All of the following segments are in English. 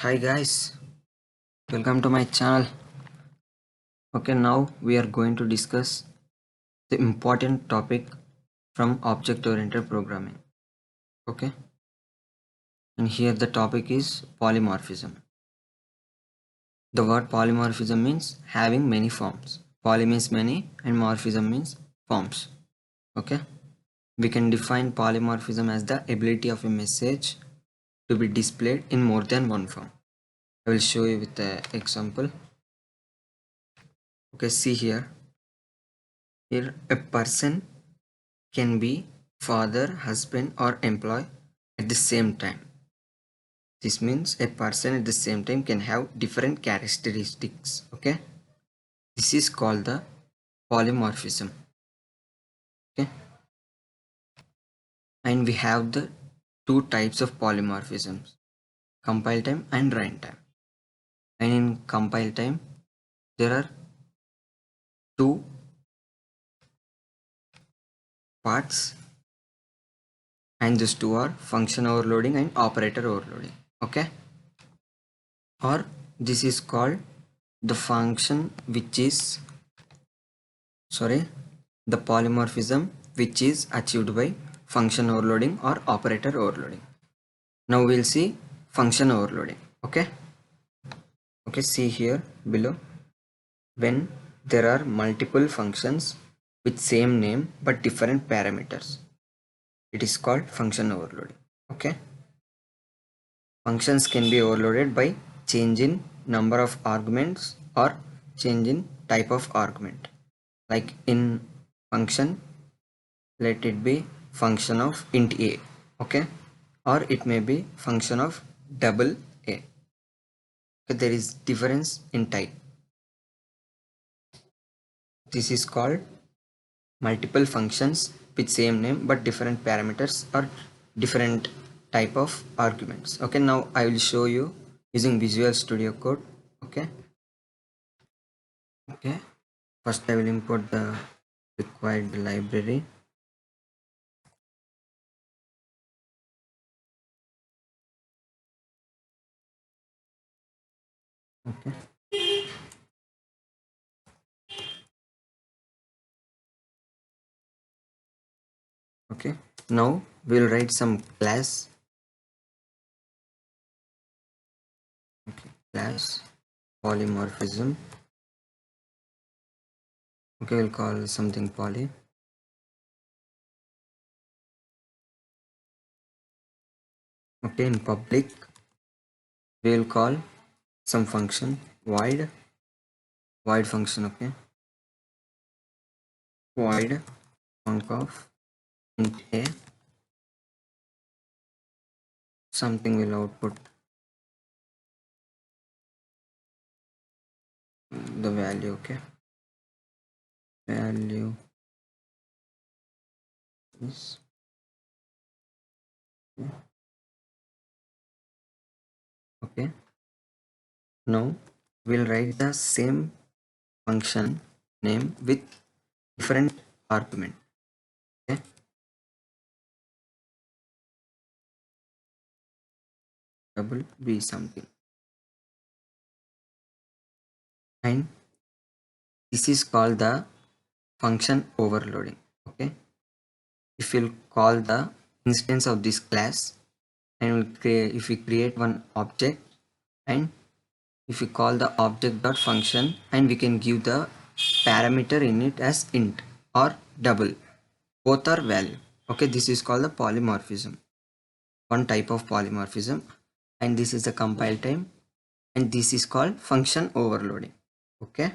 Hi guys, welcome to my channel. Okay, now we are going to discuss the important topic from object oriented programming. Okay, and here the topic is polymorphism. The word polymorphism means having many forms. Poly means many and morphism means forms. Okay, we can define polymorphism as the ability of a message to be displayed in more than one form. I will show you with an example. Okay, see here. Here a person can be father, husband, or employee at the same time. This means a person at the same time can have different characteristics. Okay, this is called the polymorphism. Okay, and we have the two types of polymorphisms: compile time and runtime. And in compile time, there are two parts, and these two are function overloading and operator overloading. Okay, or this is called the function which is the polymorphism which is achieved by function overloading or operator overloading. Now we'll see function overloading. Okay, see here below. When there are multiple functions with same name but different parameters, it is called function overloading. Okay, functions can be overloaded by change in number of arguments or change in type of argument. Like in function, let it be function of int a. Okay, or it may be function of double a. Okay, there is difference in type. This is called multiple functions with same name but different parameters or different type of arguments. Okay, now I will show you using Visual Studio Code. Okay, first I will import the required library. Okay, okay, now we'll write some class. Okay, class polymorphism. Okay, we'll call something poly. Okay, in public we'll call some function void function. Okay, void func of int a, something will output the value. Okay, value is okay. Now we'll write the same function name with different argument. Okay, double b something, and this is called the function overloading. Okay, if we'll call the instance of this class, and if we create one object, and if we call the object dot function, and we can give the parameter in it as int or double, both are value. Okay, this is called the polymorphism, one type of polymorphism, and this is the compile time, and this is called function overloading. Okay,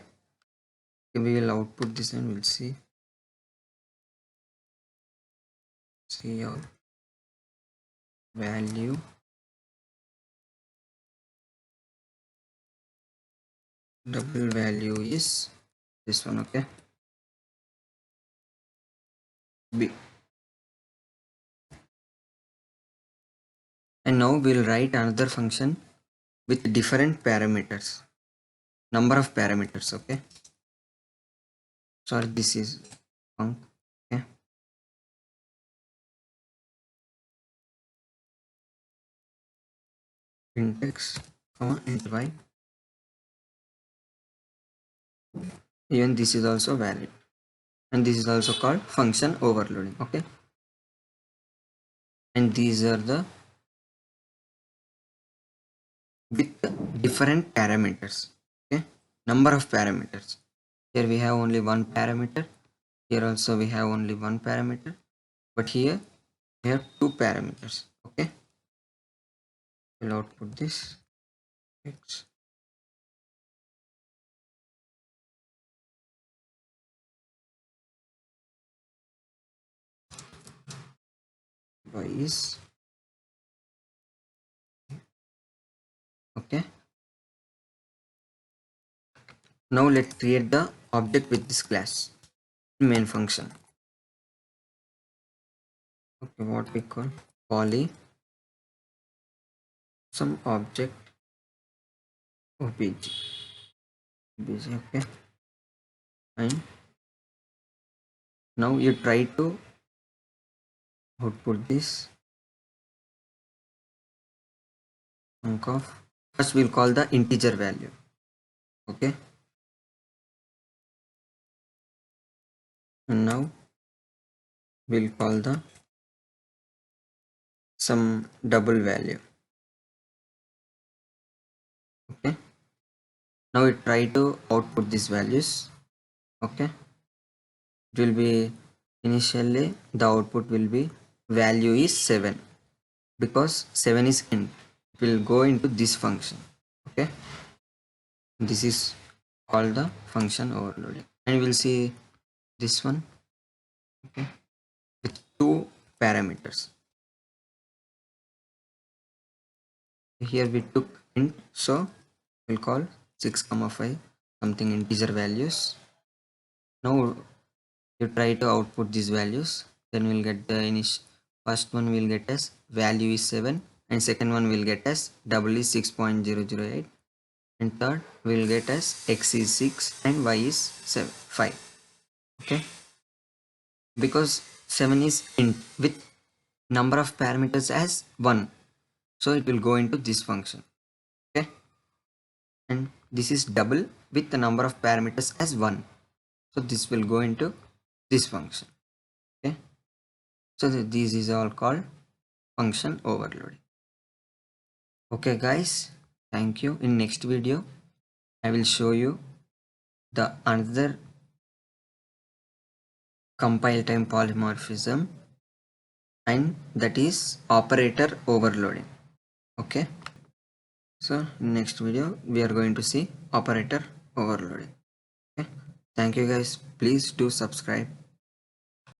we will output this and we'll see our value double value is this one. Okay, b. And now we'll write another function with different parameters, number of parameters. Okay, sorry, this is func. Okay, index comma int y. Even this is also valid, and this is also called function overloading. Okay, and these are the with different parameters. Okay, number of parameters. Here we have only one parameter. Here also we have only one parameter, but here we have two parameters. Okay, we'll output this x. Y is okay. Now let's create the object with this class main function. Okay, what we call poly some object obj. Okay, and now you try to output this chunk of. First we'll call the integer value. Okay, and now we'll call the some double value. Okay, now we try to output these values. Okay, it will be initially the output will be value is 7 because 7 is int. It will go into this function. Okay, this is called the function overloading, and we'll see this one. Okay, with two parameters. Here we took int, so we'll call 6 comma 5 something integer values. Now you try to output these values, then we'll get the first one will get as value is 7, and second one will get as double is 6.008, and third we'll get as x is 6 and y is 5. Okay, because 7 is int with number of parameters as 1, so it will go into this function. Okay, and this is double with the number of parameters as 1, so this will go into this function. Okay, so this is all called function overloading. Okay guys, thank you. In next video I will show you the another compile time polymorphism, and that is operator overloading. Okay, so in next video we are going to see operator overloading. Okay, thank you guys, please do subscribe.